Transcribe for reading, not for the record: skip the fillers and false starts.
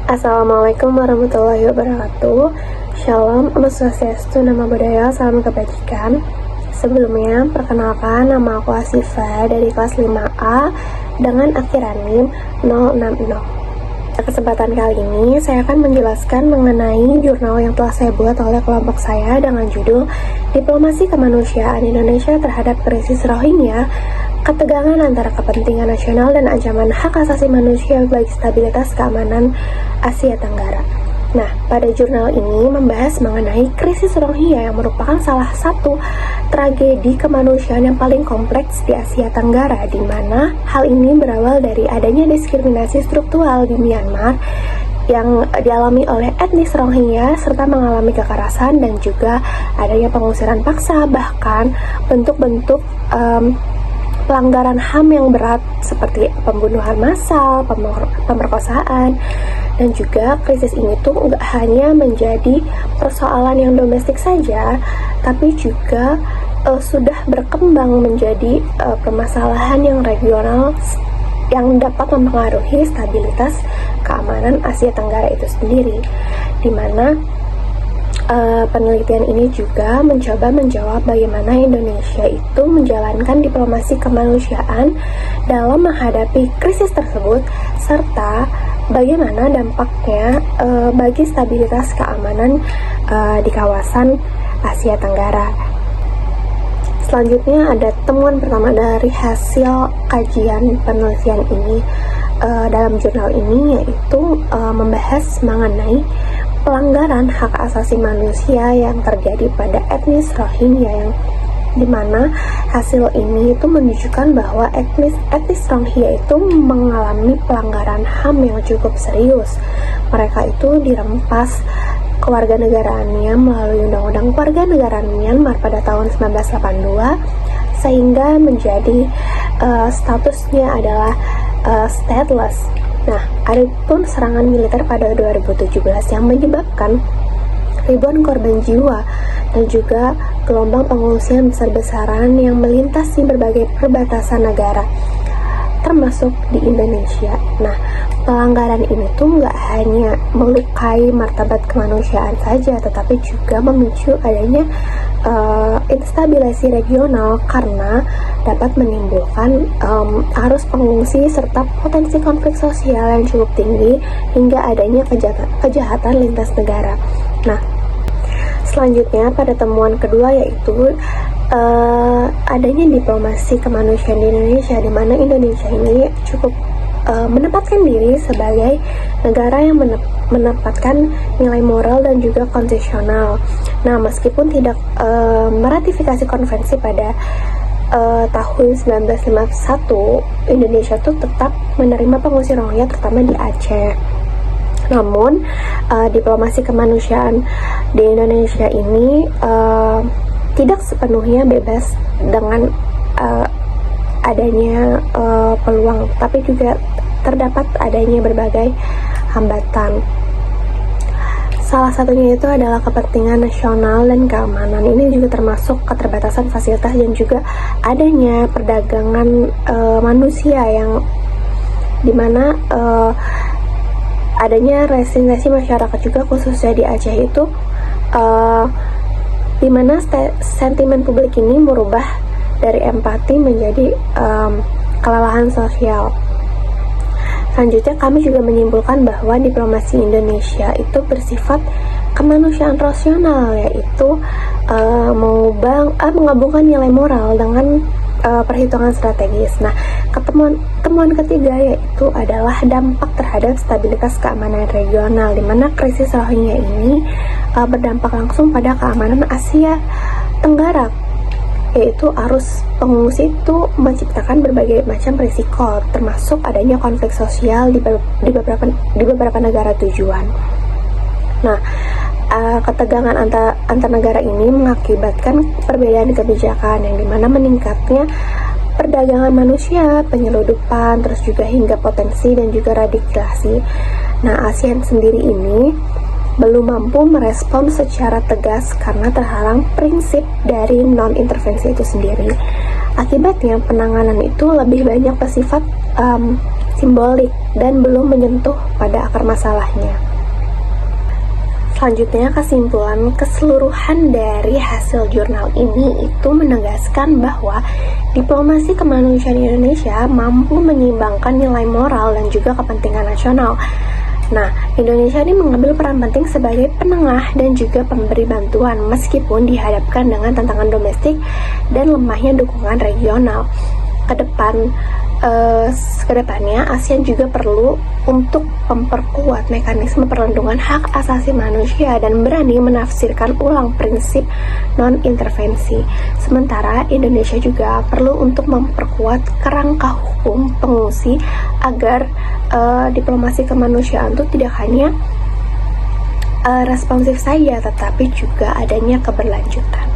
Assalamualaikum warahmatullahi wabarakatuh. Shalom, Om Swastiastu, Namo Buddhaya, salam kebajikan. Sebelumnya, perkenalkan nama aku Asifa dari kelas 5A dengan akhiran NIM 060. Pada kesempatan kali ini, saya akan menjelaskan mengenai jurnal yang telah saya buat oleh kelompok saya dengan judul Diplomasi Kemanusiaan Indonesia Terhadap Krisis Rohingya, Ketegangan Antara Kepentingan Nasional dan Ancaman Hak Asasi Manusia bagi Stabilitas Keamanan Asia Tenggara. Nah, pada jurnal ini membahas mengenai krisis Rohingya yang merupakan salah satu tragedi kemanusiaan yang paling kompleks di Asia Tenggara, di mana hal ini berawal dari adanya diskriminasi struktural di Myanmar yang dialami oleh etnis Rohingya serta mengalami kekerasan dan juga adanya pengusiran paksa, bahkan bentuk-bentuk pelanggaran HAM yang berat seperti pembunuhan massal, pemerkosaan, dan juga krisis ini tuh nggak hanya menjadi persoalan yang domestik saja, tapi juga sudah berkembang menjadi permasalahan yang regional yang dapat mempengaruhi stabilitas keamanan Asia Tenggara itu sendiri, di mana penelitian ini juga mencoba menjawab bagaimana Indonesia itu menjalankan diplomasi kemanusiaan dalam menghadapi krisis tersebut, serta bagaimana dampaknya bagi stabilitas keamanan di kawasan Asia Tenggara. Selanjutnya ada temuan pertama dari hasil kajian penelitian ini dalam jurnal ini, yaitu membahas mengenai pelanggaran hak asasi manusia yang terjadi pada etnis Rohingya, yang dimana hasil ini itu menunjukkan bahwa etnis Rohingya itu mengalami pelanggaran HAM yang cukup serius. Mereka itu dirempas kewarganegaraannya melalui Undang-Undang Kewarganegaraan Myanmar pada tahun 1982, sehingga menjadi statusnya adalah stateless. Nah, ada pun serangan militer pada 2017 yang menyebabkan ribuan korban jiwa dan juga gelombang pengungsian besar-besaran yang melintasi berbagai perbatasan negara, termasuk di Indonesia. Nah, pelanggaran ini tuh nggak hanya melukai martabat kemanusiaan saja, tetapi juga memicu adanya instabilasi regional karena dapat menimbulkan arus pengungsi serta potensi konflik sosial yang cukup tinggi hingga adanya kejahatan lintas negara. Nah, selanjutnya pada temuan kedua yaitu adanya diplomasi kemanusiaan di Indonesia, di mana Indonesia ini cukup menempatkan diri sebagai negara yang menempatkan nilai moral dan juga konstitusional. Nah, meskipun tidak meratifikasi konvensi pada tahun 1951, Indonesia tuh tetap menerima pengungsi Rohingya terutama di Aceh. Namun, diplomasi kemanusiaan di Indonesia ini tidak sepenuhnya bebas dengan adanya peluang, tapi juga terdapat adanya berbagai hambatan. Salah satunya itu adalah kepentingan nasional dan keamanan. Ini juga termasuk keterbatasan fasilitas dan juga adanya perdagangan manusia yang dimana adanya resistensi masyarakat juga, khususnya di Aceh itu dimana sentimen publik ini merubah dari empati menjadi kelelahan sosial. Selanjutnya, kami juga menyimpulkan bahwa diplomasi Indonesia itu bersifat kemanusiaan rasional, yaitu menggabungkan nilai moral dengan perhitungan strategis. Nah, temuan ketiga yaitu adalah dampak terhadap stabilitas keamanan regional, di mana krisis Rohingya ini berdampak langsung pada keamanan Asia Tenggara, yaitu arus pengungsi itu menciptakan berbagai macam risiko, termasuk adanya konflik sosial di beberapa negara tujuan. Nah, ketegangan antar negara ini mengakibatkan perbedaan kebijakan yang dimana meningkatnya perdagangan manusia, penyeludupan, terus juga hingga potensi dan juga radikalisasi. Nah, ASEAN sendiri ini belum mampu merespon secara tegas karena terhalang prinsip dari non-intervensi itu sendiri. Akibatnya penanganan itu lebih banyak bersifat simbolik dan belum menyentuh pada akar masalahnya. Selanjutnya, kesimpulan keseluruhan dari hasil jurnal ini itu menegaskan bahwa diplomasi kemanusiaan Indonesia mampu menyeimbangkan nilai moral dan juga kepentingan nasional. Nah, Indonesia ini mengambil peran penting sebagai penengah dan juga pemberi bantuan meskipun dihadapkan dengan tantangan domestik dan lemahnya dukungan regional. Kedepannya ASEAN juga perlu untuk memperkuat mekanisme perlindungan hak asasi manusia dan berani menafsirkan ulang prinsip non-intervensi. Sementara Indonesia juga perlu untuk memperkuat kerangka hukum pengungsi agar diplomasi kemanusiaan itu tidak hanya responsif saja, tetapi juga adanya keberlanjutan.